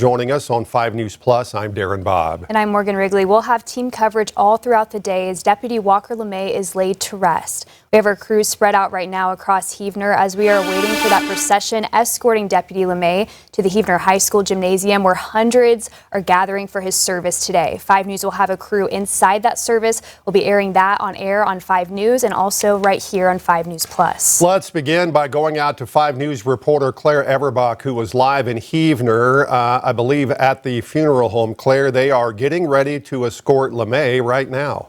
joining us on 5 News Plus. I'm Darren Bobb. And I'm Morgan Wrigley. We'll have team coverage all throughout the day as Deputy Walker LeMay is laid to rest. We have our crews spread out right now across Heavner as we are waiting for that procession escorting Deputy LeMay to the Heavner High School gymnasium where hundreds are gathering for his service today. 5 News will have a crew inside that service. We'll be airing that on air on 5 News and also right here on 5 News Plus. Let's begin by going out to 5 News reporter Claire Everbach, who was live in Heavner, I believe at the funeral home. Claire, they are getting ready to escort LeMay right now.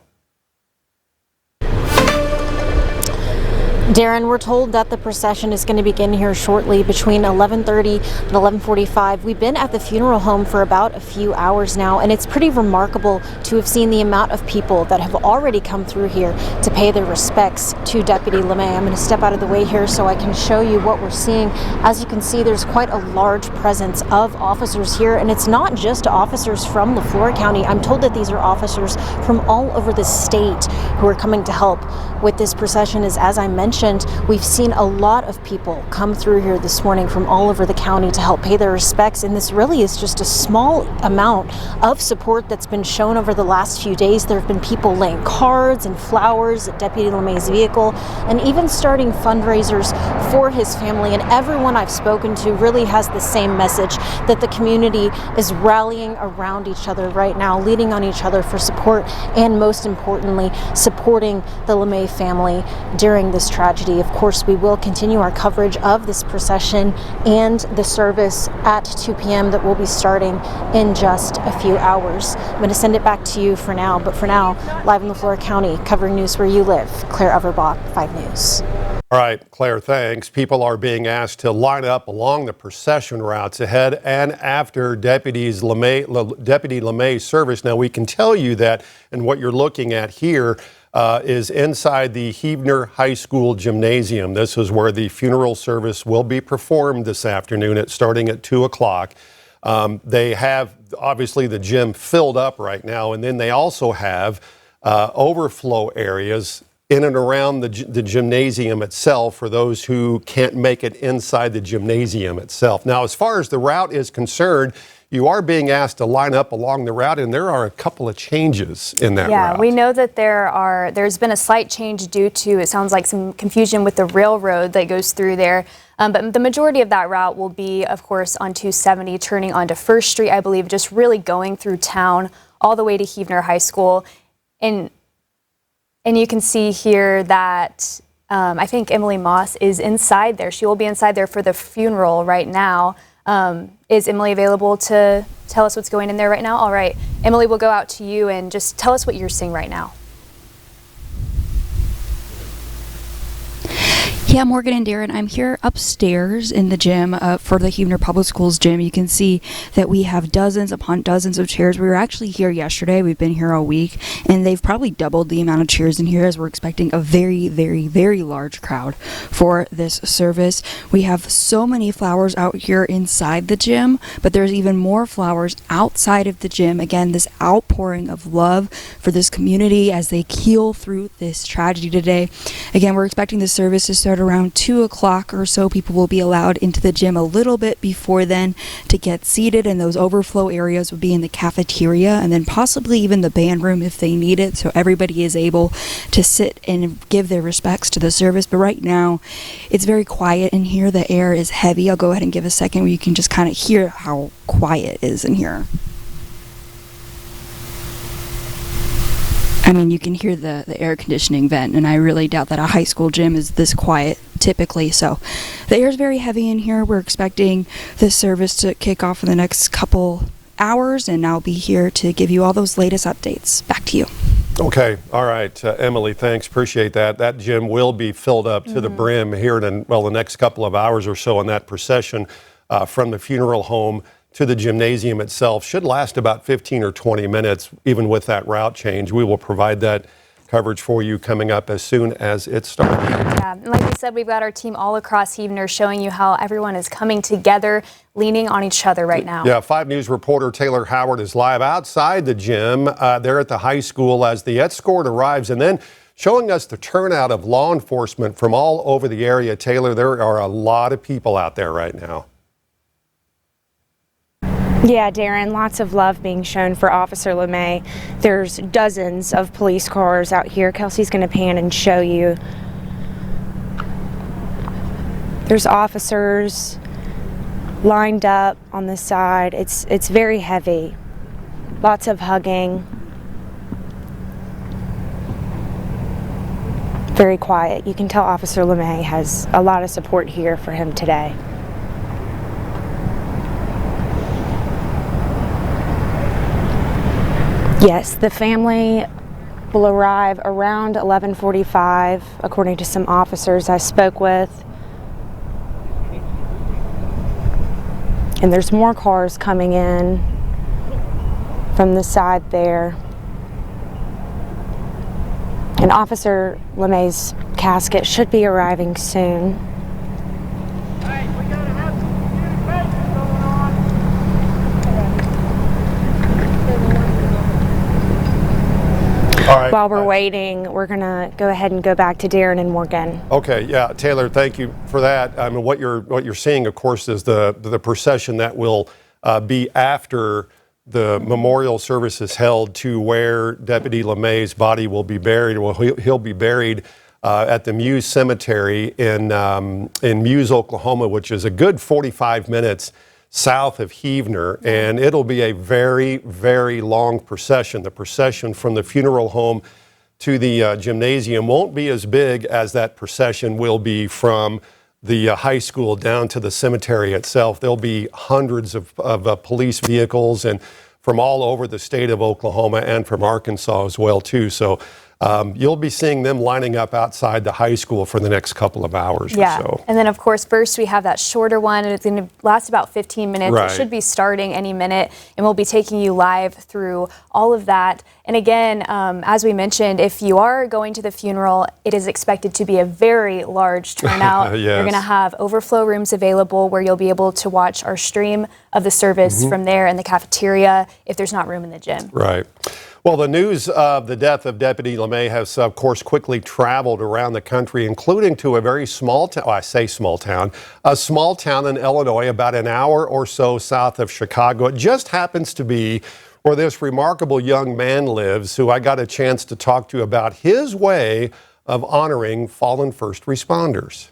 Darren, we're told that the procession is going to begin here shortly between 11:30 and 11:45. We've been at the funeral home for about a few hours now, and it's pretty remarkable to have seen the amount of people that have already come through here to pay their respects to Deputy LeMay. I'm going to step out of the way here so I can show you what we're seeing. As you can see, there's quite a large presence of officers here, and it's not just officers from LeFlore County. I'm told that these are officers from all over the state who are coming to help with this procession. As I mentioned, we've seen a lot of people come through here this morning from all over the county to help pay their respects, and this really is just a small amount of support that's been shown over the last few days. There have been people laying cards and flowers at Deputy LeMay's vehicle and even starting fundraisers for his family, and everyone I've spoken to really has the same message, that the community is rallying around each other right now, leaning on each other for support, and most importantly, supporting the LeMay family during this tragedy. Of course, we will continue our coverage of this procession and the service at 2 p.m. that will be starting in just a few hours. I'm going to send it back to you for now, but for now, live in LeFlore County, covering news where you live, Claire Everbach, 5 News. All right, Claire, thanks. People are being asked to line up along the procession routes ahead and after Deputy LeMay's service. Now, we can tell you that, and what you're looking at here is inside the Heavner High School gymnasium. This is where the funeral service will be performed this afternoon, starting at 2 o'clock. They have, obviously, the gym filled up right now, and then they also have overflow areas in and around the gymnasium itself for those who can't make it inside the gymnasium itself. Now, as far as the route is concerned, you are being asked to line up along the route, and there are a couple of changes in that route. Yeah, we know that there's been a slight change due to, it sounds like, some confusion with the railroad that goes through there. But the majority of that route will be, of course, on 270, turning onto First Street, I believe, just really going through town all the way to Heavner High School. And you can see here that I think Emily Moss is inside there. She will be inside there for the funeral right now. Is Emily available to tell us what's going in there right now? All right, Emily, we'll go out to you and just tell us what you're seeing right now. Yeah, Morgan and Darren, I'm here upstairs in the gym for the Heavner Public Schools gym. You can see that we have dozens upon dozens of chairs. We were actually here yesterday. We've been here all week, and they've probably doubled the amount of chairs in here as we're expecting a very, very, very large crowd for this service. We have so many flowers out here inside the gym, but there's even more flowers outside of the gym. Again, this outpouring of love for this community as they heal through this tragedy today. Again, we're expecting the service to start around 2 o'clock or so. People will be allowed into the gym a little bit before then to get seated, and those overflow areas will be in the cafeteria and then possibly even the band room if they need it, so everybody is able to sit and give their respects to the service. But right now it's very quiet in here. The air is heavy. I'll go ahead and give a second where you can just kind of hear how quiet it is in here. I mean, you can hear the air conditioning vent, and I really doubt that a high school gym is this quiet typically. So the air is very heavy in here. We're expecting this service to kick off in the next couple hours, and I'll be here to give you all those latest updates. Back to you. Okay. All right. Emily, thanks. Appreciate that. That gym will be filled up to the brim here in, the next couple of hours or so, in that procession from the funeral home to the gymnasium itself. Should last about 15 or 20 minutes, even with that route change. We will provide that coverage for you coming up as soon as it starts. Yeah, and like we said, we've got our team all across Heavner showing you how everyone is coming together, leaning on each other right now. Yeah, 5 News reporter Taylor Howard is live outside the gym there at the high school as the escort arrives, and then showing us the turnout of law enforcement from all over the area. Taylor, there are a lot of people out there right now. Yeah, Darren, lots of love being shown for Officer LeMay. There's dozens of police cars out here. Kelsey's going to pan and show you. There's officers lined up on the side. It's very heavy. Lots of hugging. Very quiet. You can tell Officer LeMay has a lot of support here for him today. Yes, the family will arrive around 11:45, according to some officers I spoke with. And there's more cars coming in from the side there. And Officer LeMay's casket should be arriving soon. Hey, we gotta have some communication going on. All right. While we're waiting, we're gonna go ahead and go back to Darren and Morgan. Okay, yeah, Taylor, thank you for that. I mean, what you're seeing, of course, is the procession that will be after the memorial service is held to where Deputy LeMay's body will be buried. Well, he'll be buried at the Muse Cemetery in Muse, Oklahoma, which is a good 45 minutes south of Heavner, and it'll be a very, very long procession. The procession from the funeral home to the gymnasium won't be as big as that procession will be from the high school down to the cemetery itself. There'll be hundreds of police vehicles and from all over the state of Oklahoma and from Arkansas as well too. So you'll be seeing them lining up outside the high school for the next couple of hours or so. And then of course first we have that shorter one, and it's going to last about 15 minutes. Right. It should be starting any minute, and we'll be taking you live through all of that. And again, as we mentioned, if you are going to the funeral, it is expected to be a very large turnout. Yes. You're going to have overflow rooms available where you'll be able to watch our stream of the service from there in the cafeteria if there's not room in the gym. Right. Well, the news of the death of Deputy LeMay has, of course, quickly traveled around the country, including to a very small town. I say small town, a small town in Illinois, about an hour or so south of Chicago. It just happens to be where this remarkable young man lives, who I got a chance to talk to about his way of honoring fallen first responders.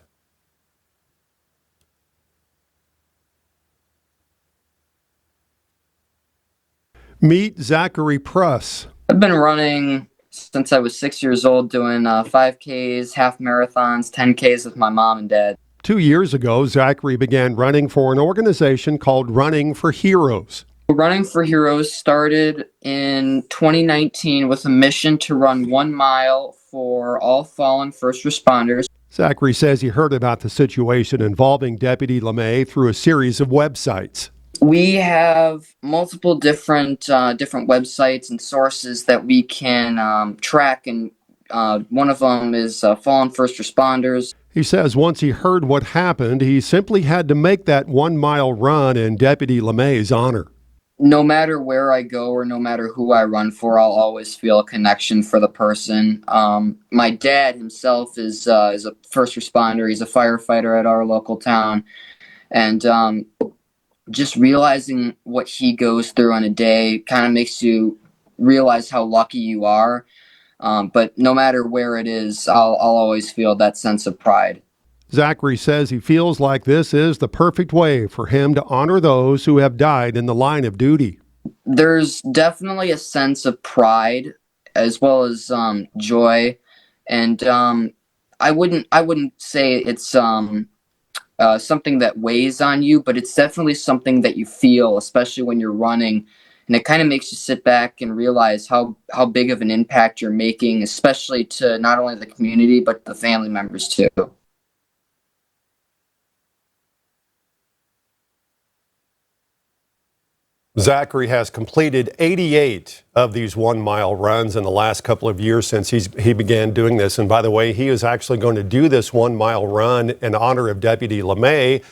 Meet Zachary Pruss. I've been running since I was 6 years old, doing 5Ks, half marathons, 10Ks with my mom and dad. 2 years ago, Zachary began running for an organization called Running for Heroes. Running for Heroes started in 2019 with a mission to run 1 mile for all fallen first responders. Zachary says he heard about the situation involving Deputy LeMay through a series of websites. We have multiple different websites and sources that we can track, and one of them is Fallen First Responders. He says once he heard what happened, he simply had to make that 1 mile run in Deputy LeMay's honor. No matter where I go or no matter who I run for, I'll always feel a connection for the person. My dad himself is a first responder. He's a firefighter at our local town, and just realizing what he goes through on a day kind of makes you realize how lucky you are. But no matter where it is, I'll always feel that sense of pride. Zachary says he feels like this is the perfect way for him to honor those who have died in the line of duty. There's definitely a sense of pride as well as joy. And I wouldn't say it's something that weighs on you, but it's definitely something that you feel, especially when you're running. And it kind of makes you sit back and realize how big of an impact you're making, especially to not only the community, but the family members too. Zachary has completed 88 of these 1 mile runs in the last couple of years since he began doing this. And by the way, he is actually going to do this 1 mile run in honor of Deputy LeMay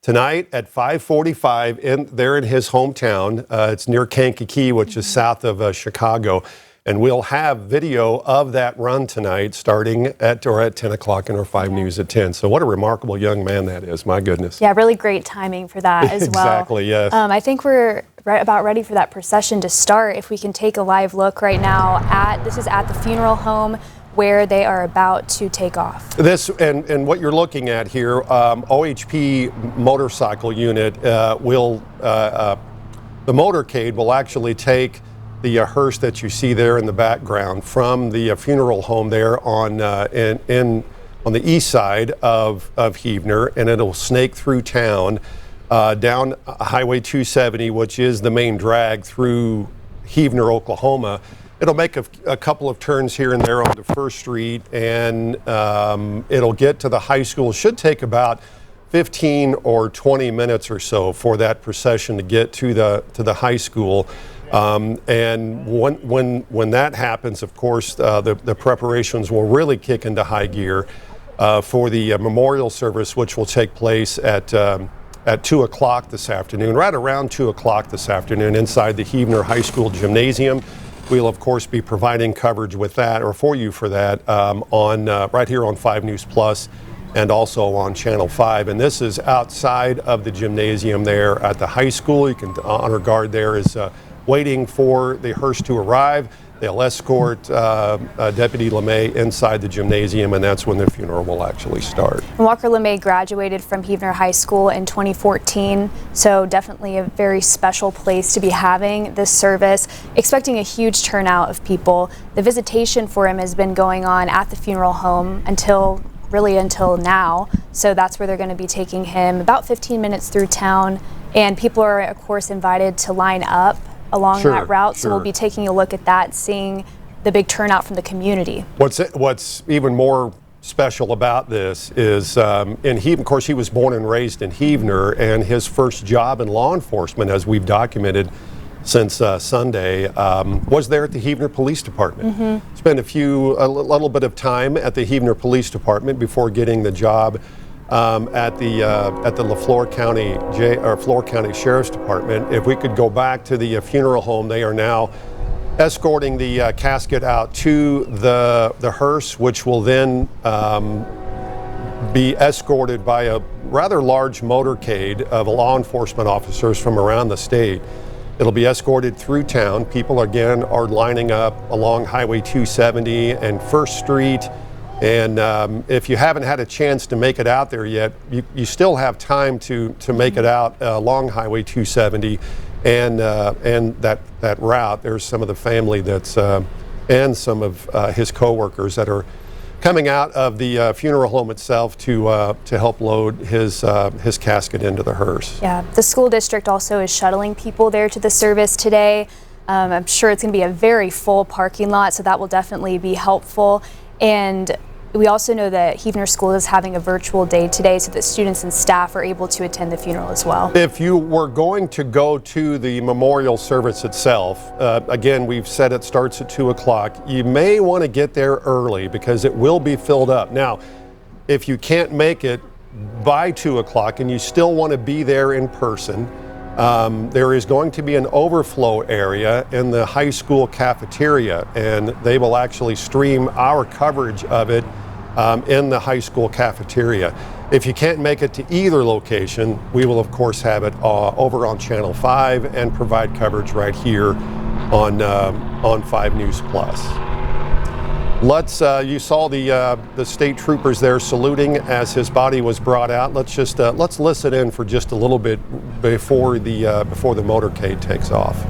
tonight at 5:45 there in his hometown. It's near Kankakee, which is south of Chicago. And we'll have video of that run tonight starting at 10 o'clock in our 5 News at 10. So what a remarkable young man that is. My goodness. Yeah, really great timing for that as well. Exactly, yes. I think we're about ready for that procession to start. If we can take a live look right now this is at the funeral home where they are about to take off. This and what you're looking at here, OHP motorcycle unit the motorcade will actually take the hearse that you see there in the background from the funeral home there on the east side of Heavner, and it'll snake through town down Highway 270, which is the main drag through Heavner, Oklahoma. It'll make a couple of turns here and there onto First Street, and it'll get to the high school. It should take about 15 or 20 minutes or so for that procession to get to the high school. And when that happens, of course, the preparations will really kick into high gear for the memorial service, which will take place at 2 o'clock this afternoon, right around 2 o'clock this afternoon, inside the Heavner High School gymnasium. We'll, of course, be providing coverage with that, or for you for that, right here on 5 News Plus and also on Channel 5. And this is outside of the gymnasium there at the high school. You can honor guard there is waiting for the hearse to arrive. They'll escort Deputy LeMay inside the gymnasium, and that's when the funeral will actually start. Walker LeMay graduated from Heavner High School in 2014, so definitely a very special place to be having this service. Expecting a huge turnout of people. The visitation for him has been going on at the funeral home until now, so that's where they're going to be taking him about 15 minutes through town, and people are, of course, invited to line up along that route, so we'll be taking a look at that, seeing the big turnout from the community. What's even more special about this is in Heavner, of course, he was born and raised in Heavner, and his first job in law enforcement, as we've documented since Sunday, was there at the Heavner Police Department. Spent a little bit of time at the Heavner Police Department before getting the job at the LeFlore County Sheriff's Department. If we could go back to the funeral home, they are now escorting the casket out to the hearse, which will then be escorted by a rather large motorcade of law enforcement officers from around the state. It'll be escorted through town. People again are lining up along Highway 270 and First Street. And if you haven't had a chance to make it out there yet, you still have time to make it out along Highway 270 and that route. There's some of the family and some of his co-workers that are coming out of the funeral home itself to help load his casket into the hearse. Yeah, the school district also is shuttling people there to the service today. I'm sure it's going to be a very full parking lot, so that will definitely be helpful. And we also know that Heavner School is having a virtual day today so that students and staff are able to attend the funeral as well. If you were going to go to the memorial service itself, again, we've said it starts at 2 o'clock. You may want to get there early because it will be filled up. Now, if you can't make it by 2 o'clock and you still want to be there in person, there is going to be an overflow area in the high school cafeteria, and they will actually stream our coverage of it in the high school cafeteria. If you can't make it to either location, we will of course have it over on Channel 5 and provide coverage right here on 5 News Plus. You saw the state troopers there saluting as his body was brought out. Let's listen in for just a little bit before the motorcade takes off.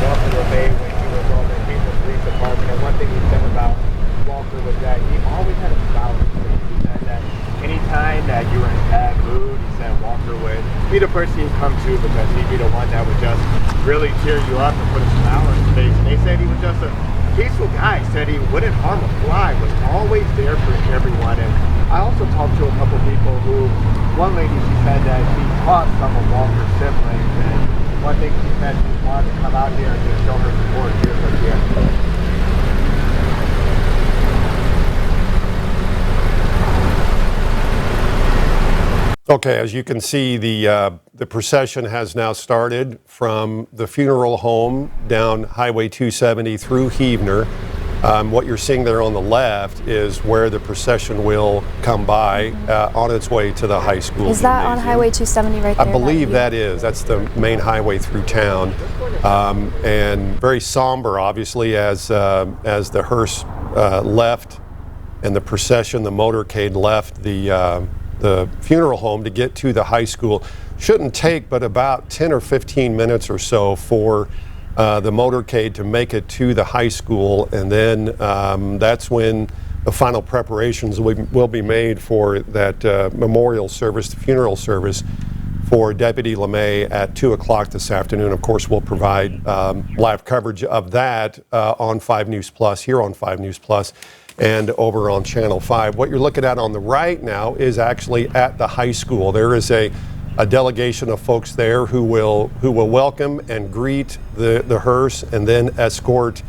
Walker LeMay when he was on the Heavner Police Department, and one thing he said about Walker was that he always had a smile on his face. He said that anytime that you were in a bad mood, he said Walker would be the person you'd come to because he'd be the one that would just really cheer you up and put a smile on his face. And they said he was just a peaceful guy. Said he wouldn't harm a fly, was always there for everyone. And I also talked to a couple people who, one lady, she said that she taught some of Walker's siblings, and one thing she said, she wanted to come out here and just show her support. Here's what she had to say. Okay, as you can see, the procession has now started from the funeral home down Highway 270 through Heavner. What you're seeing there on the left is where the procession will come by on its way to the high school. Is that on Highway 270 right there? I believe that is. That's the main highway through town, and very somber, obviously, as the hearse left and the procession, the motorcade left the funeral home to get to the high school. Shouldn't take but about 10 or 15 minutes or so for the motorcade to make it to the high school, and then that's when the final preparations will be made for that memorial service, the funeral service for Deputy LeMay at 2 o'clock this afternoon. Of course, we'll provide live coverage of that on 5 News Plus, here on 5 News Plus, and over on Channel 5. What you're looking at on the right now is actually at the high school. There is a delegation of folks there who will welcome and greet the hearse and then escort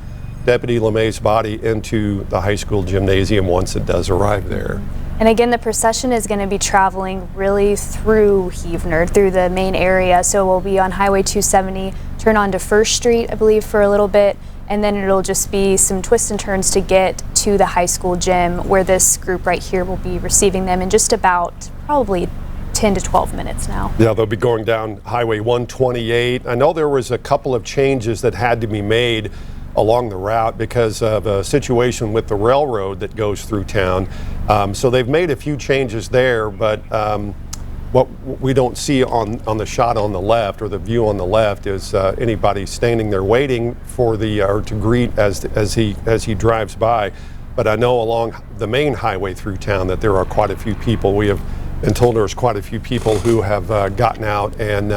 Deputy LeMay's body into the high school gymnasium once it does arrive there. And again, the procession is going to be traveling really through Heavner, through the main area. So we'll be on Highway 270, turn onto First Street, I believe, for a little bit, and then it'll just be some twists and turns to get to the high school gym, where this group right here will be receiving them in just about probably 10 to 12 minutes now. Yeah, they'll be going down Highway 128. I know there was a couple of changes that had to be made along the route because of a situation with the railroad that goes through town. So they've made a few changes there, but what we don't see on the shot on the left, or the view on the left, is anybody standing there waiting for or to greet as he drives by. But I know along the main highway through town that there are quite a few people. We have been told there's quite a few people who have gotten out and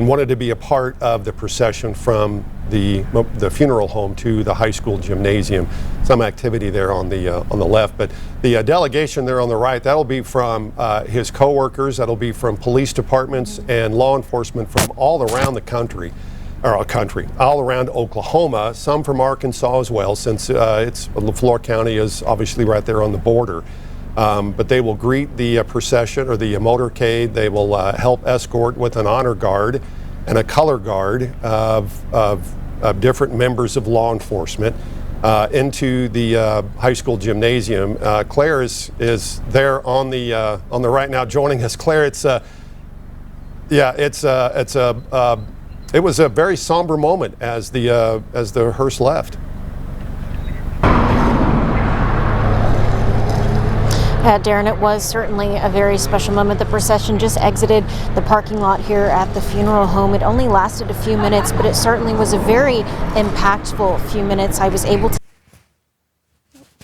wanted to be a part of the procession from the funeral home to the high school gymnasium. Some activity there on the left, but the delegation there on the right, that'll be from his co-workers, that'll be from police departments and law enforcement from all around the country, all around Oklahoma, some from Arkansas as well, since LeFlore County is obviously right there on the border. But they will greet the procession or the motorcade. They will help escort with an honor guard and a color guard of different members of law enforcement into the high school gymnasium. Claire is there on the right now, joining us. Claire, it was a very somber moment as the hearse left. Darren, it was certainly a very special moment. The procession just exited the parking lot here at the funeral home. It only lasted a few minutes, but it certainly was a very impactful few minutes. I was able to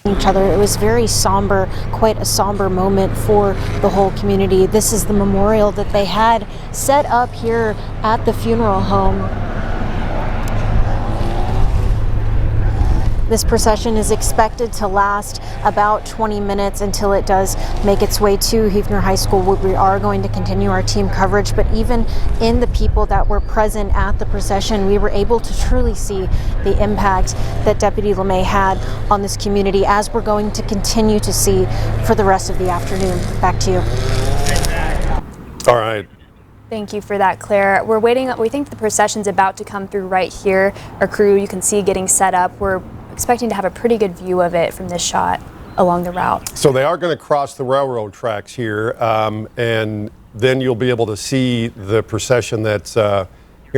each other. It was very somber, quite a somber moment for the whole community. This is the memorial that they had set up here at the funeral home. This procession is expected to last about 20 minutes until it does make its way to Heavner High School, where we are going to continue our team coverage. But even in the people that were present at the procession, we were able to truly see the impact that Deputy LeMay had on this community, as we're going to continue to see for the rest of the afternoon. Back to you. All right. Thank you for that, Claire. We're waiting. We think the procession's about to come through right here. Our crew, you can see, getting set up. We're expecting to have a pretty good view of it from this shot along the route. So they are going to cross the railroad tracks here, and then you'll be able to see the procession that's here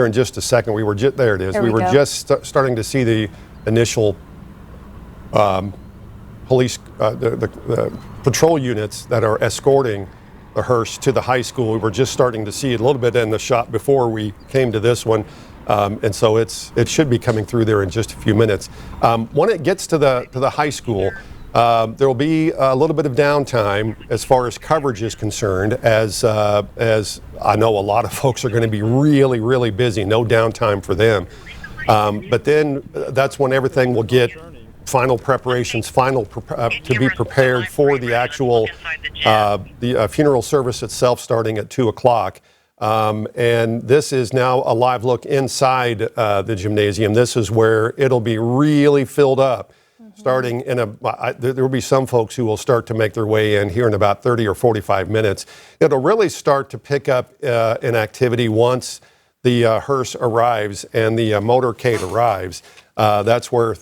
in just a second. We were there it is. We were just starting to see the initial police, the patrol units that are escorting the hearse to the high school. We were just starting to see it a little bit in the shot before we came to this one. And so it should be coming through there in just a few minutes. When it gets to the high school, there will be a little bit of downtime as far as coverage is concerned, as I know a lot of folks are going to be really, really busy. No downtime for them. But then that's when everything will get final preparations, to be prepared for the actual funeral service itself, starting at 2 o'clock. And this is now a live look inside the gymnasium. This is where it'll be really filled up. Starting in there will be some folks who will start to make their way in here in about 30 or 45 minutes. It'll really start to pick up in activity once the hearse arrives and the motorcade arrives. That's where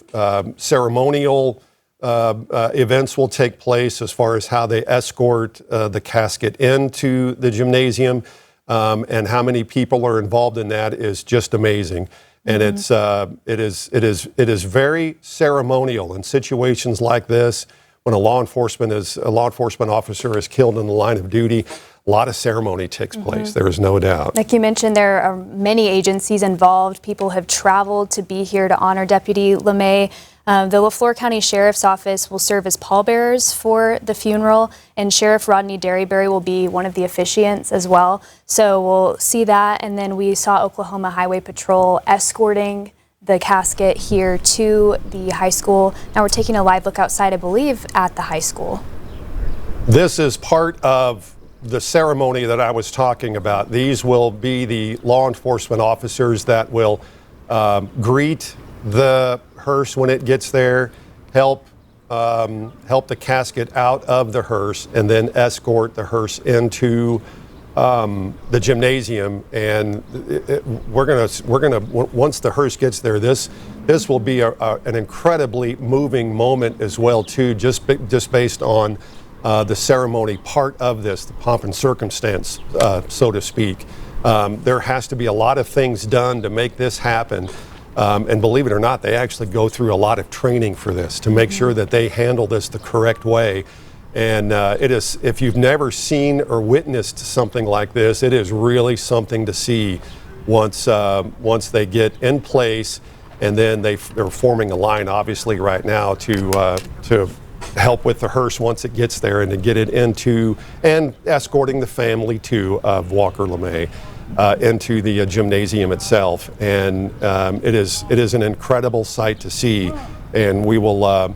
ceremonial events will take place as far as how they escort the casket into the gymnasium, and how many people are involved in that is just amazing. And it is very ceremonial in situations like this. When a law enforcement officer is killed in the line of duty, a lot of ceremony takes place. There is no doubt. Like you mentioned, there are many agencies involved. People have traveled to be here to honor Deputy LeMay. The LeFlore County Sheriff's Office will serve as pallbearers for the funeral, and Sheriff Rodney Derryberry will be one of the officiants as well. So we'll see that, and then we saw Oklahoma Highway Patrol escorting the casket here to the high school. Now we're taking a live look outside, I believe, at the high school. This is part of the ceremony that I was talking about. These will be the law enforcement officers that will greet the hearse when it gets there, help the casket out of the hearse, and then escort the hearse into the gymnasium. And we're gonna once the hearse gets there, this will be an incredibly moving moment as well too, just based on the ceremony part of this, the pomp and circumstance, so to speak. There has to be a lot of things done to make this happen. And believe it or not, they actually go through a lot of training for this to make sure that they handle this the correct way. And it is, if you've never seen or witnessed something like this, it is really something to see once they get in place, and then they're forming a line, obviously, right now to help with the hearse once it gets there, and to get it into, and escorting the family too of Walker LeMay into the gymnasium itself. And it is an incredible sight to see, and we will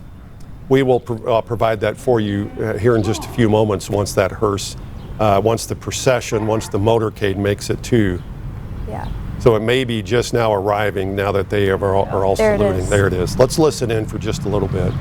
provide that for you here in just a few moments once that hearse, once the procession, once the motorcade makes it to. Yeah. So it may be just now arriving, now that they are all saluting. There it is. Let's listen in for just a little bit.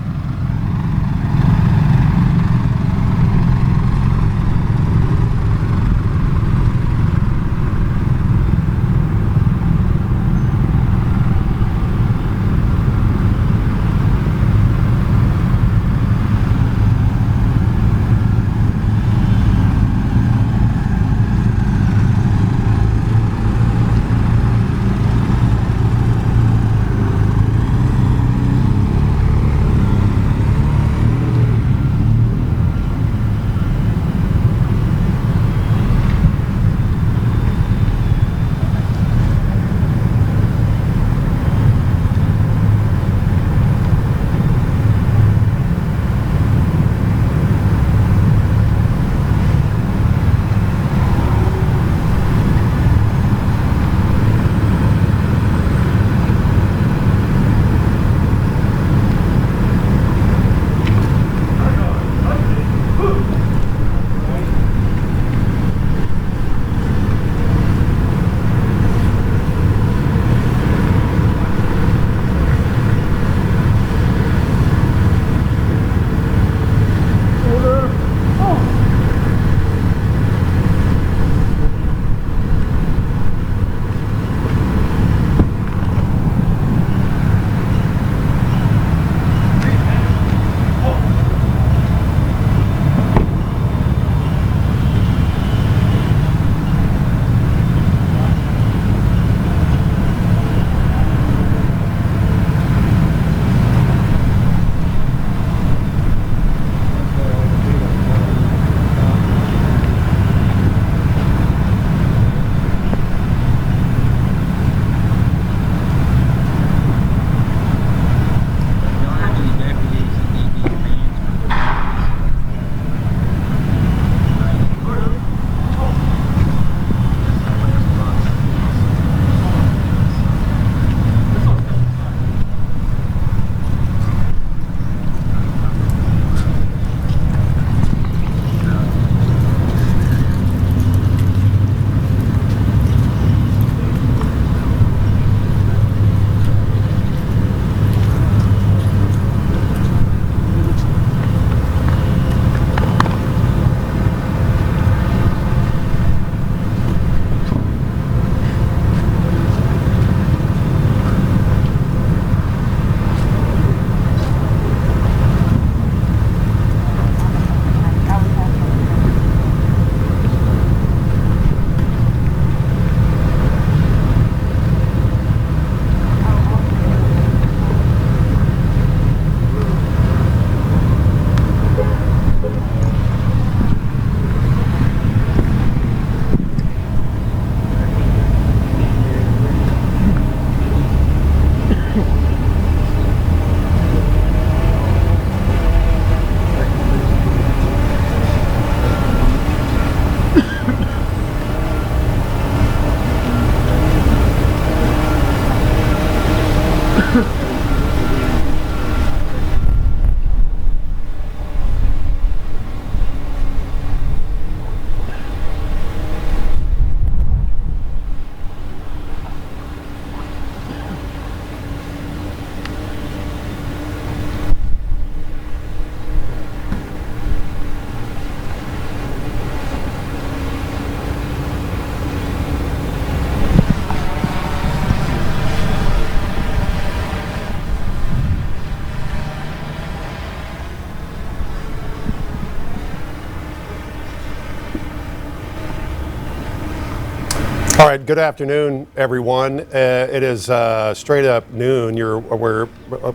All right, good afternoon, everyone. It is straight up noon. We're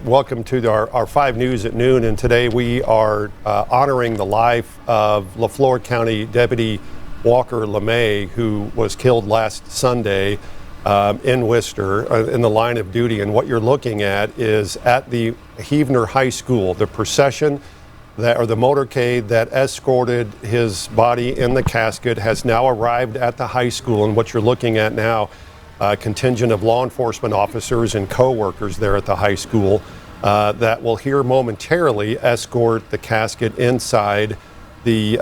welcome to our 5 News at noon, and today we are honoring the life of LeFlore County Deputy Walker LeMay, who was killed last Sunday in Worcester in the line of duty. And what you're looking at is at the Heavner High School, the procession or the motorcade that escorted his body in the casket has now arrived at the high school. And what you're looking at now, a contingent of law enforcement officers and co-workers there at the high school that will here momentarily escort the casket inside the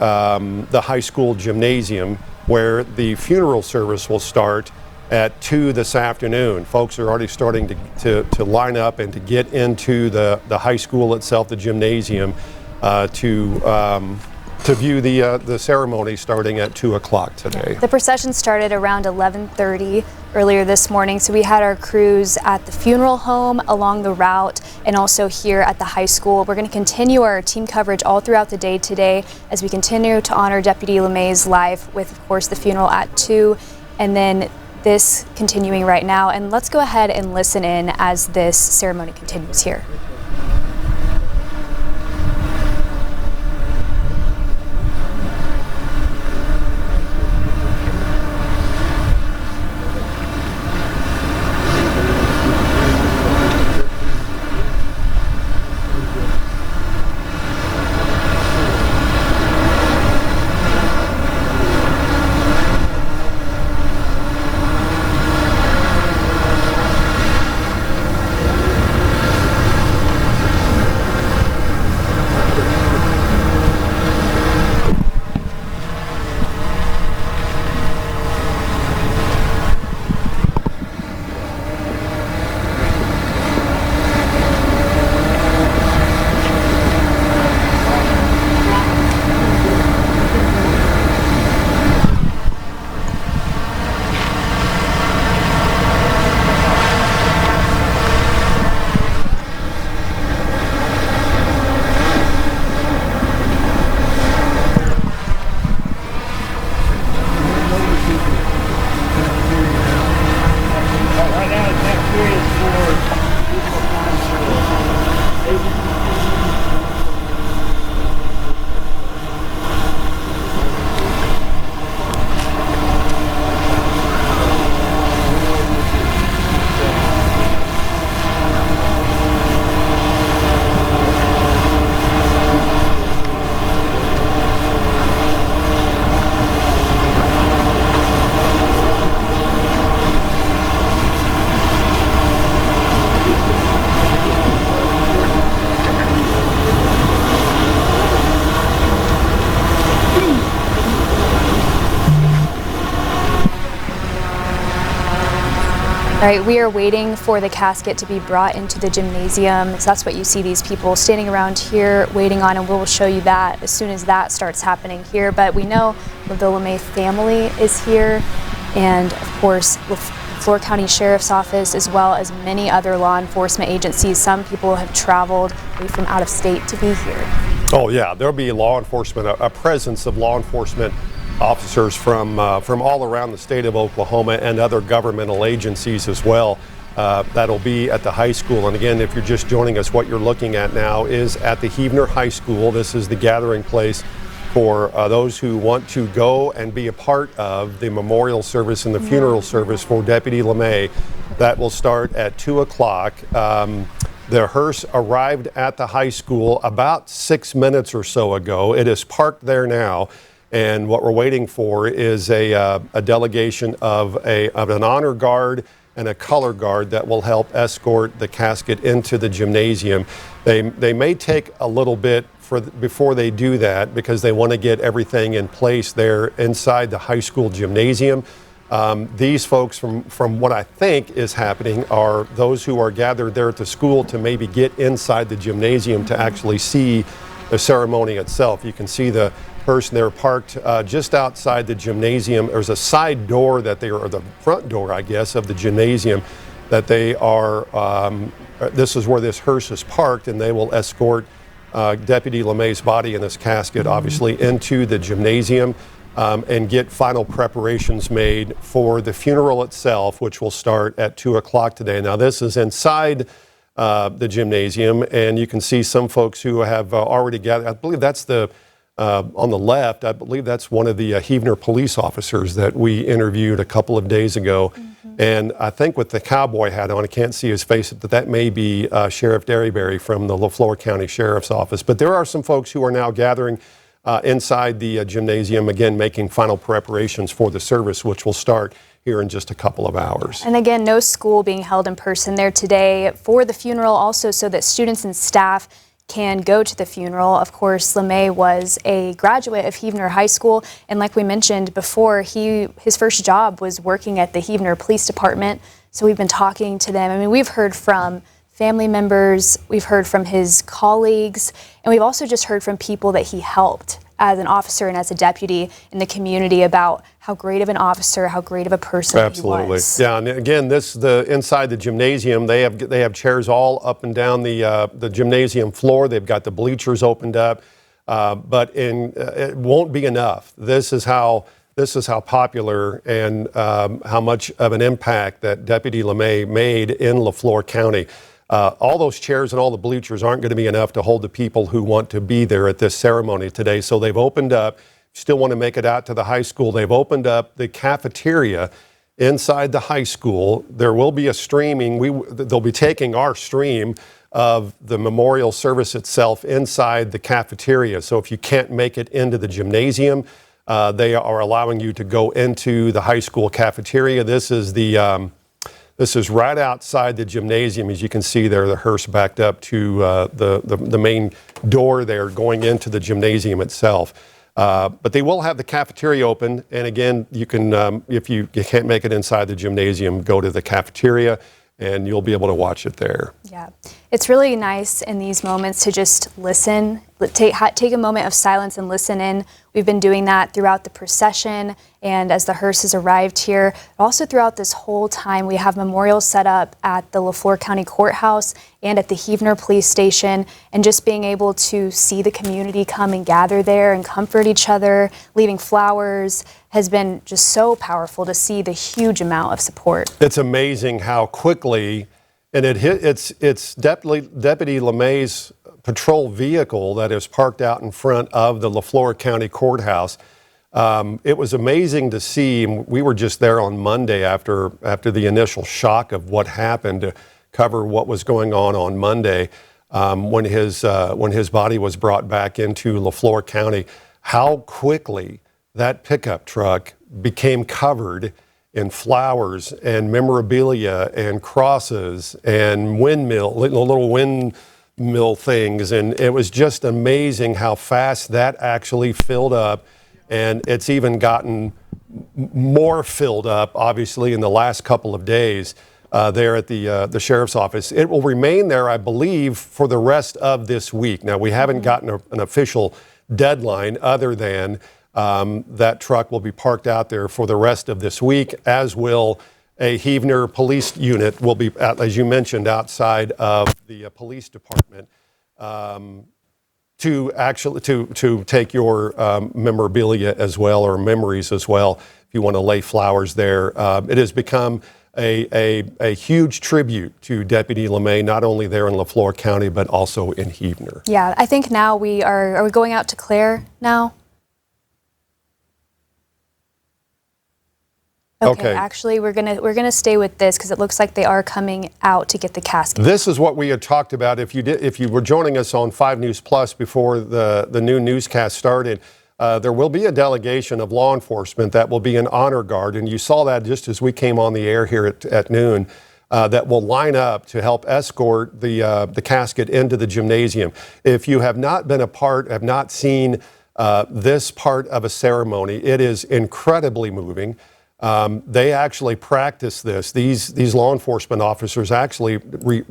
high school gymnasium, where the funeral service will start at 2 this afternoon. Folks are already starting to line up and to get into the high school itself, the gymnasium, to view the ceremony starting at 2 o'clock today. The procession started around 11:30 earlier this morning, so we had our crews at the funeral home along the route and also here at the high school. We're going to continue our team coverage all throughout the day today as we continue to honor Deputy LeMay's life with, of course, the funeral at 2 and then this continuing right now. And let's go ahead and listen in as this ceremony continues here. All right, we are waiting for the casket to be brought into the gymnasium. So that's what you see these people standing around here waiting on, and we'll show you that as soon as that starts happening here. But we know the LeMay family is here, and of course, LeFlore County Sheriff's Office, as well as many other law enforcement agencies. Some people have traveled from out of state to be here. Oh yeah, there'll be law enforcement, a presence of law enforcement officers from all around the state of Oklahoma and other governmental agencies as well. That'll be at the high school. And again, if you're just joining us, what you're looking at now is at the Heavner High School. This is the gathering place for those who want to go and be a part of the memorial service and the funeral service for Deputy LeMay. That will start at 2 o'clock. The hearse arrived at the high school about 6 minutes or so ago. It is parked there now. And what we're waiting for is a delegation of an honor guard and a color guard that will help escort the casket into the gymnasium. They may take a little bit before they do that because they want to get everything in place there inside the high school gymnasium. These folks, from what I think is happening, are those who are gathered there at the school to maybe get inside the gymnasium to actually see the ceremony itself. You can see the person there parked just outside the gymnasium. There's a side door or the front door, I guess, of the gymnasium that they are, this is where this hearse is parked, and they will escort Deputy LeMay's body in this casket, obviously, into the gymnasium and get final preparations made for the funeral itself, which will start at 2 o'clock today. Now, this is inside the gymnasium, and you can see some folks who have already gathered. I believe that's on the left, I believe that's one of the Heavner police officers that we interviewed a couple of days ago. And I think with the cowboy hat on, I can't see his face, but that may be Sheriff Derryberry from the LeFlore County Sheriff's Office. But there are some folks who are now gathering inside the gymnasium, again, making final preparations for the service, which will start here in just a couple of hours. And again, no school being held in person there today for the funeral, also so that students and staff can go to the funeral. Of course, LeMay was a graduate of Heavner High School, and like we mentioned before, his first job was working at the Heavner Police Department. So we've been talking to them. I mean, we've heard from family members, we've heard from his colleagues, and we've also just heard from people that he helped as an officer and as a deputy in the community about how great of an officer, how great of a person he was. Yeah, and again, inside the gymnasium, they have chairs all up and down the gymnasium floor. They've got the bleachers opened up, but it won't be enough. This is how popular and how much of an impact that Deputy LeMay made in LeFlore County. All those chairs and all the bleachers aren't going to be enough to hold the people who want to be there at this ceremony today. So they've opened up, still want to make it out to the high school. They've opened up the cafeteria inside the high school. There will be a streaming. They'll be taking our stream of the memorial service itself inside the cafeteria. So if you can't make it into the gymnasium, they are allowing you to go into the high school cafeteria. This is right outside the gymnasium. As you can see there, the hearse backed up to the main door there going into the gymnasium itself. But they will have the cafeteria open. And again, you can, if you can't make it inside the gymnasium, go to the cafeteria and you'll be able to watch it there. Yeah, it's really nice in these moments to just listen, take a moment of silence and listen in. We've been doing that throughout the procession and as the hearse has arrived here. Also throughout this whole time, we have memorials set up at the LeFlore County Courthouse and at the Heavner Police Station, and just being able to see the community come and gather there and comfort each other, leaving flowers, has been just so powerful to see the huge amount of support. It's amazing how quickly, and it's Deputy LeMay's patrol vehicle that is parked out in front of the LeFlore County Courthouse. It was amazing to see. We were just there on Monday after the initial shock of what happened, to cover what was going on Monday when his body was brought back into LeFlore County. How quickly that pickup truck became covered in flowers and memorabilia and crosses and little windmill things, and it was just amazing how fast that actually filled up. And it's even gotten more filled up, obviously, in the last couple of days there at the sheriff's office. It will remain there, I believe, for the rest of this week. Now, we haven't gotten an official deadline other than that truck will be parked out there for the rest of this week, as will a Heavner police unit will be, as you mentioned, outside of the police department. To take your memorabilia as well, or memories as well, if you want to lay flowers there. It has become a huge tribute to Deputy LeMay, not only there in LeFlore County, but also in Heavner. Yeah, I think now are we going out to Claire now? Okay, actually, we're gonna stay with this because it looks like they are coming out to get the casket. This is what we had talked about. If you were joining us on 5 News Plus before the new newscast started, there will be a delegation of law enforcement that will be an honor guard, and you saw that just as we came on the air here at noon, that will line up to help escort the casket into the gymnasium. If you have not been a part, have not seen this part of a ceremony, it is incredibly moving. They actually practice this. These law enforcement officers actually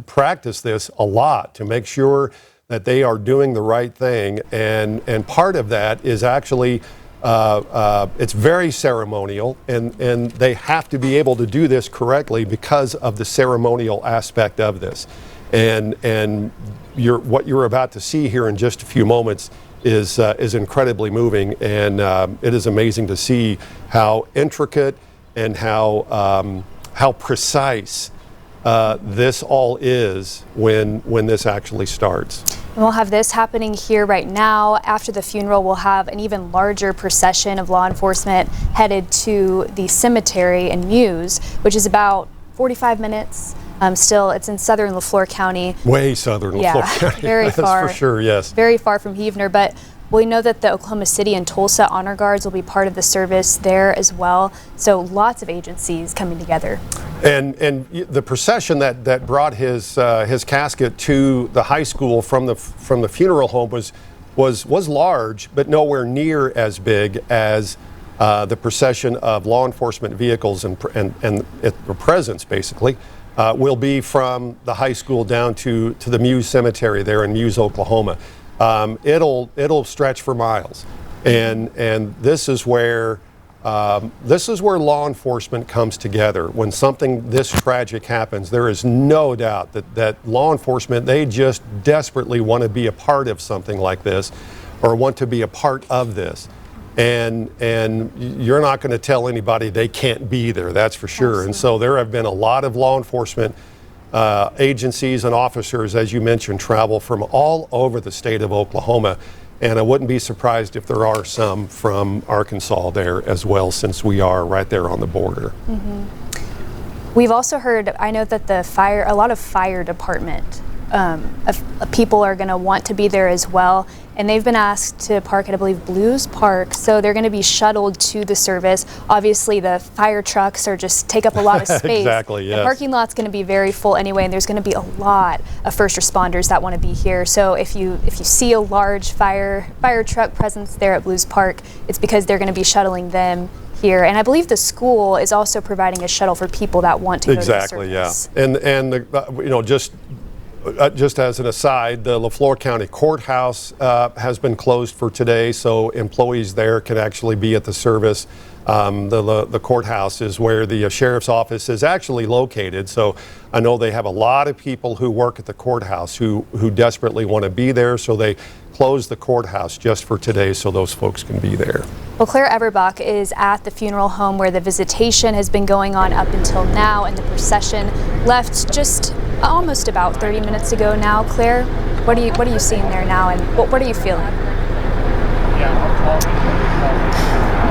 practice this a lot to make sure that they are doing the right thing, and part of that is actually it's very ceremonial, and they have to be able to do this correctly because of the ceremonial aspect of this. And what you're about to see here in just a few moments is incredibly moving, and it is amazing to see how intricate and how precise this all is when this actually starts. And we'll have this happening here right now. After the funeral, we'll have an even larger procession of law enforcement headed to the cemetery in Muse, which is about 45 minutes. Still, it's in southern LeFlore County. Way southern LeFlore County. Very far. That's for sure, yes. Very far from Heavner, but we know that the Oklahoma City and Tulsa honor guards will be part of the service there as well. So lots of agencies coming together. And the procession that brought his casket to the high school from the funeral home was large, but nowhere near as big as the procession of law enforcement vehicles and the presence basically will be from the high school down to the Muse Cemetery there in Muse, Oklahoma. It'll stretch for miles, and this is where law enforcement comes together. When something this tragic happens, there is no doubt that law enforcement, they just desperately want to be a part of something like this, or want to be a part of this. And you're not going to tell anybody they can't be there, that's for sure. Absolutely. And so there have been a lot of law enforcement agencies and officers, as you mentioned, travel from all over the state of Oklahoma. And I wouldn't be surprised if there are some from Arkansas there as well, since we are right there on the border. Mm-hmm. We've also heard, I know that a lot of fire department people are going to want to be there as well, and they've been asked to park at, I believe, Blues Park, so they're going to be shuttled to the service. Obviously, the fire trucks take up a lot of space. Exactly, yes. The parking lot's going to be very full anyway, and there's going to be a lot of first responders that want to be here. So if you see a large fire truck presence there at Blues Park, it's because they're going to be shuttling them here. And I believe the school is also providing a shuttle for people that want to go to the service. Exactly, yeah. And the, just as an aside, the LeFlore County Courthouse has been closed for today, so employees there can actually be at the service. The courthouse is where the sheriff's office is actually located, so I know they have a lot of people who work at the courthouse who desperately want to be there, so they closed the courthouse just for today so those folks can be there. Well, Claire Everbach is at the funeral home where the visitation has been going on up until now, and the procession left just almost about 30 minutes ago now. Claire, what are you seeing there now, and what are you feeling?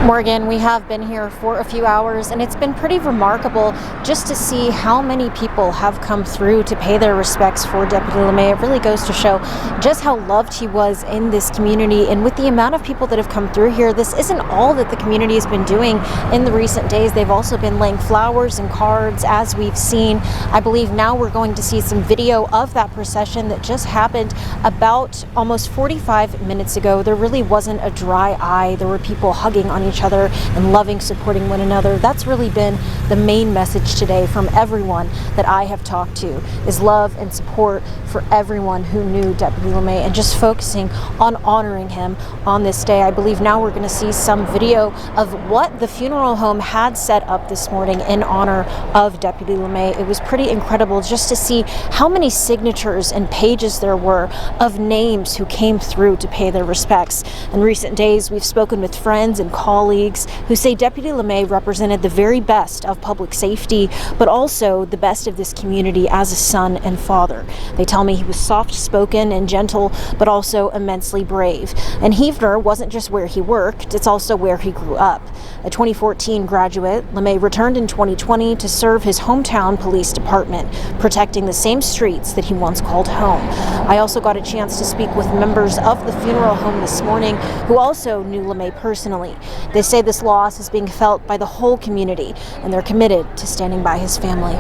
Morgan, we have been here for a few hours, and it's been pretty remarkable just to see how many people have come through to pay their respects for Deputy LeMay. It really goes to show just how loved he was in this community, and with the amount of people that have come through here, this isn't all that the community has been doing in the recent days. They've also been laying flowers and cards, as we've seen. I believe now we're going to see some video of that procession that just happened about almost 45 minutes ago. There really wasn't a dry eye. There were people hugging on each other and loving, supporting one another. That's really been the main message today from everyone that I have talked to, is love and support for everyone who knew Deputy LeMay, and just focusing on honoring him on this day. I believe now we're going to see some video of what the funeral home had set up this morning in honor of Deputy LeMay. It was pretty incredible just to see how many signatures and pages there were of names who came through to pay their respects. In recent days, we've spoken with friends and colleagues colleagues who say Deputy LeMay represented the very best of public safety, but also the best of this community as a son and father. They tell me he was soft-spoken and gentle, but also immensely brave. And Heavner wasn't just where he worked, it's also where he grew up. A 2014 graduate, LeMay returned in 2020 to serve his hometown police department, protecting the same streets that he once called home. I also got a chance to speak with members of the funeral home this morning who also knew LeMay personally. They say this loss is being felt by the whole community, and they're committed to standing by his family.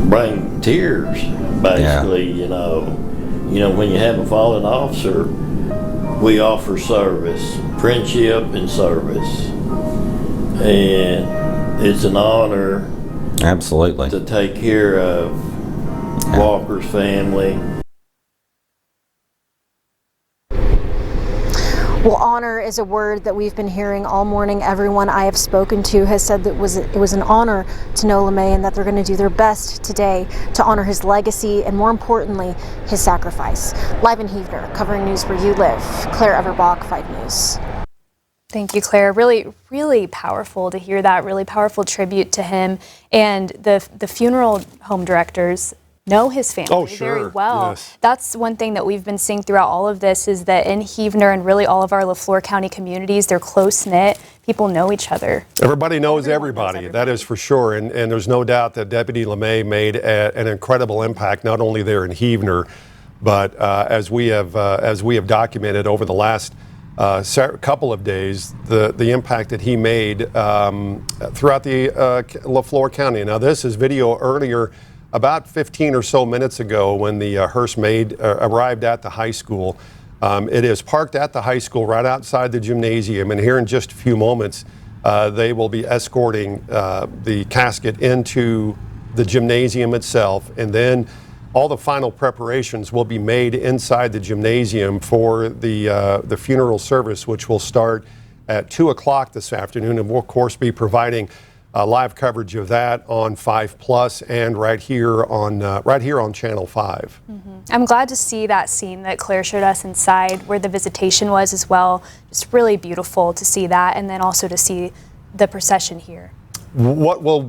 Bring tears, basically. You know, when you have a fallen officer, we offer service, friendship and service, and it's an honor, absolutely, to take care of Walker's family. Well, honor is a word that we've been hearing all morning. Everyone I have spoken to has said that it was an honor to know LeMay, and that they're going to do their best today to honor his legacy and, more importantly, his sacrifice. Live in Heavner, covering news where you live, Claire Everbach, 5 News. Thank you, Claire. Really, really powerful to hear that. Really powerful tribute to him. And the funeral home directors know his family very well. Yes. That's one thing that we've been seeing throughout all of this, is that in Heavner and really all of our LeFlore County communities, they're close-knit. People know each other. Everybody knows everybody. That is for sure. And there's no doubt that Deputy LeMay made an incredible impact, not only there in Heavner, but as we have documented over the last couple of days, the impact that he made throughout the LeFlore County. Now, this is video earlier, about 15 or so minutes ago, when the hearse arrived at the high school. It is parked at the high school right outside the gymnasium, and here in just a few moments they will be escorting the casket into the gymnasium itself, and then all the final preparations will be made inside the gymnasium for the funeral service, which will start at 2 o'clock this afternoon, and we'll of course be providing live coverage of that on 5+ and right here on Channel 5. Mm-hmm. I'm glad to see that scene that Claire showed us inside where the visitation was as well. Just really beautiful to see that, and then also to see the procession here. What we'll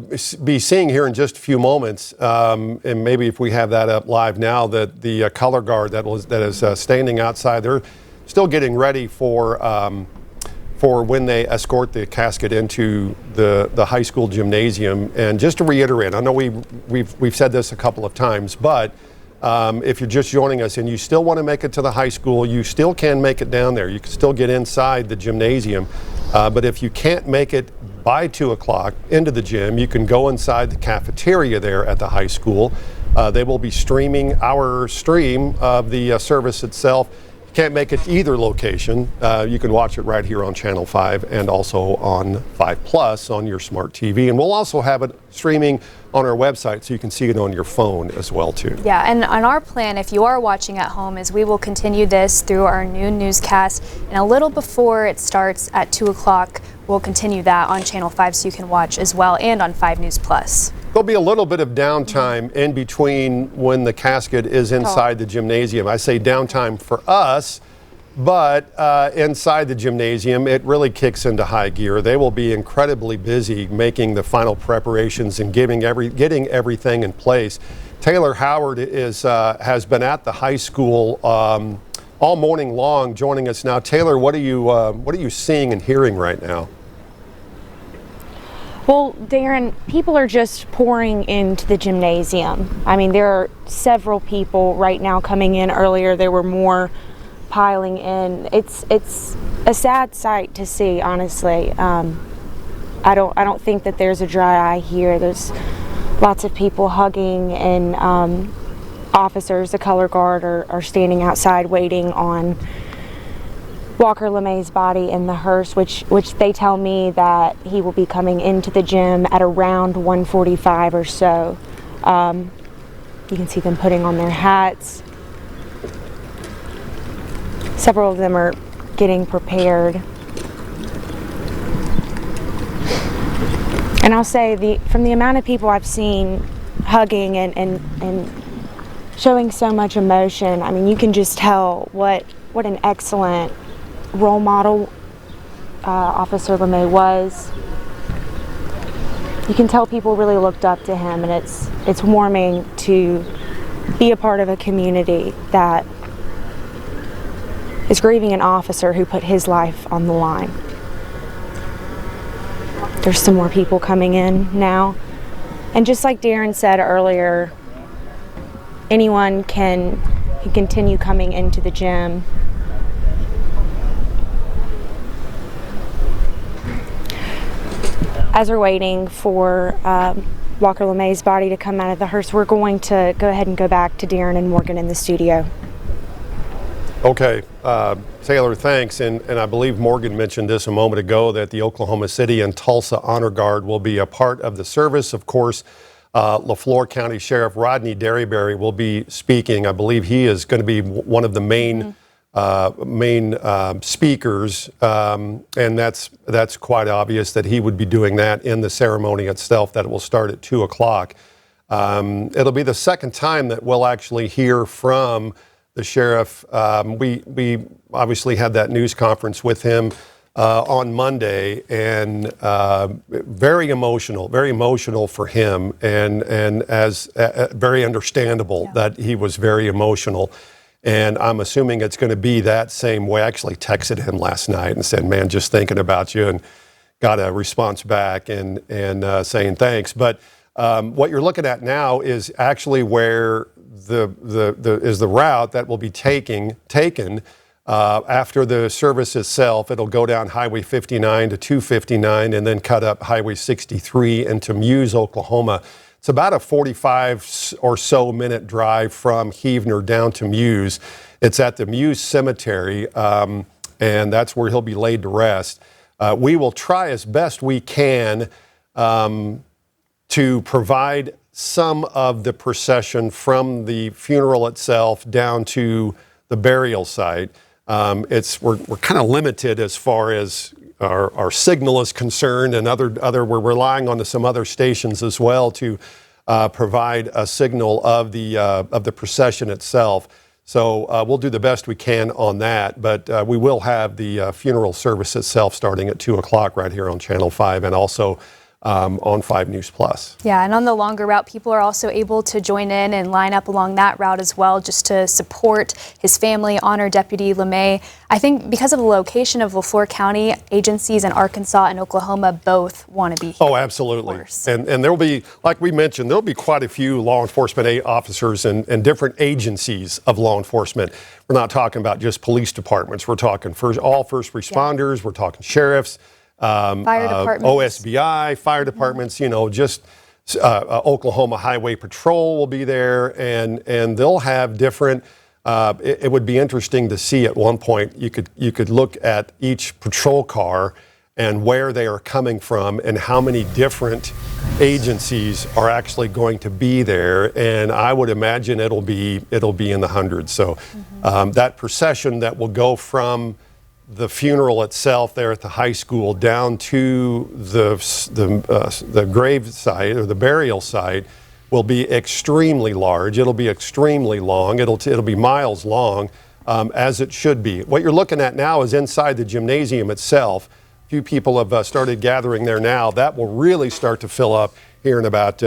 be seeing here in just a few moments, and maybe if we have that up live now, that the color guard that is standing outside, they're still getting ready for when they escort the casket into the high school gymnasium. And just to reiterate, I know we've said this a couple of times, but if you're just joining us and you still want to make it to the high school, you still can make it down there. You can still get inside the gymnasium, but if you can't make it by 2 o'clock into the gym, you can go inside the cafeteria there at the high school. They will be streaming our stream of the service itself. Can't make it to either location, you can watch it right here on Channel 5 and also on 5+ on your smart TV. And we'll also have it streaming on our website so you can see it on your phone as well too. Yeah, and on our plan, if you are watching at home, is we will continue this through our noon newscast, and a little before it starts at 2 o'clock, we'll continue that on Channel 5 so you can watch as well, and on 5 News Plus. There'll be a little bit of downtime in between when the casket is inside the gymnasium. I say downtime for us, but inside the gymnasium, it really kicks into high gear. They will be incredibly busy making the final preparations and getting everything in place. Taylor Howard has been at the high school all morning long, joining us now. Taylor, what are you seeing and hearing right now? Well, Darren, people are just pouring into the gymnasium. I mean, there are several people right now coming in. Earlier, there were more piling in. It's a sad sight to see, honestly. I don't think that there's a dry eye here. There's lots of people hugging, and officers, the color guard, are standing outside waiting on Walker LeMay's body in the hearse, which they tell me that he will be coming into the gym at around 1:45 or so. You can see them putting on their hats. Several of them are getting prepared. And I'll say, from the amount of people I've seen hugging and showing so much emotion, I mean, you can just tell what an excellent role model Officer LeMay was. You can tell people really looked up to him, and it's warming to be a part of a community that is grieving an officer who put his life on the line. There's some more people coming in now. And just like Darren said earlier, anyone can continue coming into the gym. As we're waiting for Walker LeMay's body to come out of the hearse, we're going to go ahead and go back to Darren and Morgan in the studio. Okay, Taylor, thanks. And I believe Morgan mentioned this a moment ago, that the Oklahoma City and Tulsa Honor Guard will be a part of the service. Of course, LeFlore County Sheriff Rodney Derryberry will be speaking. I believe he is going to be one of the main speakers, and that's quite obvious that he would be doing that in the ceremony itself, that it will start at 2 o'clock. It'll be the second time that we'll actually hear from the sheriff. We obviously had that news conference with him on Monday, and very emotional for him, and as very understandable that he was very emotional. And I'm assuming it's going to be that same way. I actually texted him last night and said, "Man, just thinking about you," and got a response back and saying thanks. But what you're looking at now is actually where the route that will be taken after the service itself. It'll go down Highway 59 to 259 and then cut up Highway 63 into Muse, Oklahoma. It's about a 45 or so minute drive from Heavner down to Muse. It's at the Muse Cemetery, and that's where he'll be laid to rest. We will try as best we can to provide some of the procession from the funeral itself down to the burial site. We're kind of limited as far as our signal is concerned, and we're relying on some other stations as well to provide a signal of the procession itself. So we'll do the best we can on that, but we will have the funeral service itself starting at 2 o'clock right here on Channel 5, and also on 5 News Plus. Yeah, and on the longer route, people are also able to join in and line up along that route as well, just to support his family, honor Deputy LeMay. I think because of the location of LeFlore County, agencies in Arkansas and Oklahoma both want to be here. Oh, absolutely. And there'll be, like we mentioned, there'll be quite a few law enforcement officers and different agencies of law enforcement. We're not talking about just police departments. We're talking all first responders. We're talking sheriffs. Fire departments. OSBI, fire departments, Oklahoma Highway Patrol will be there, and they'll have different, it would be interesting to see at one point, you could look at each patrol car and where they are coming from and how many different agencies are actually going to be there, and I would imagine it'll be in the hundreds. So that procession that will go from the funeral itself there at the high school down to the grave site or the burial site will be extremely large. It'll be extremely long. It'll be miles long, as it should be. What you're looking at now is inside the gymnasium itself. A few people have started gathering there now. That will really start to fill up here in about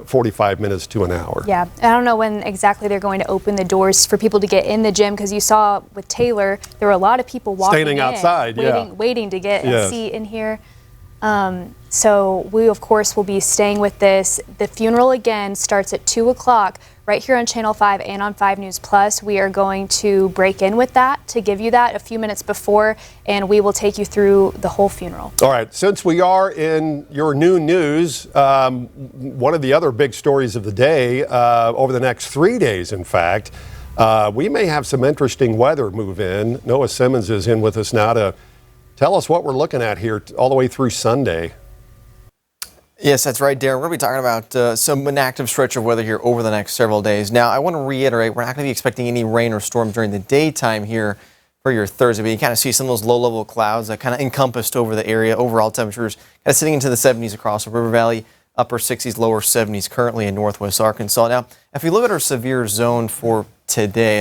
45 minutes to an hour. Yeah, I don't know when exactly they're going to open the doors for people to get in the gym, because you saw with Taylor, there were a lot of people standing outside, waiting to get a seat in here. So we, of course, will be staying with this. The funeral, again, starts at 2 o'clock right here on Channel 5 and on 5 News Plus. We are going to break in with that to give you that a few minutes before, and we will take you through the whole funeral. All right, since we are in your noon news, one of the other big stories of the day, over the next 3 days, in fact, we may have some interesting weather move in. Noah Simmons is in with us now to tell us what we're looking at here all the way through Sunday. Yes, that's right, Darren. We're going to be talking about an active stretch of weather here over the next several days. Now, I want to reiterate, we're not going to be expecting any rain or storms during the daytime here for your Thursday, but you kind of see some of those low-level clouds that kind of encompassed over the area. Overall temperatures kind of sitting into the 70s across the River Valley, upper 60s, lower 70s currently in northwest Arkansas. Now, if we look at our severe zone for today,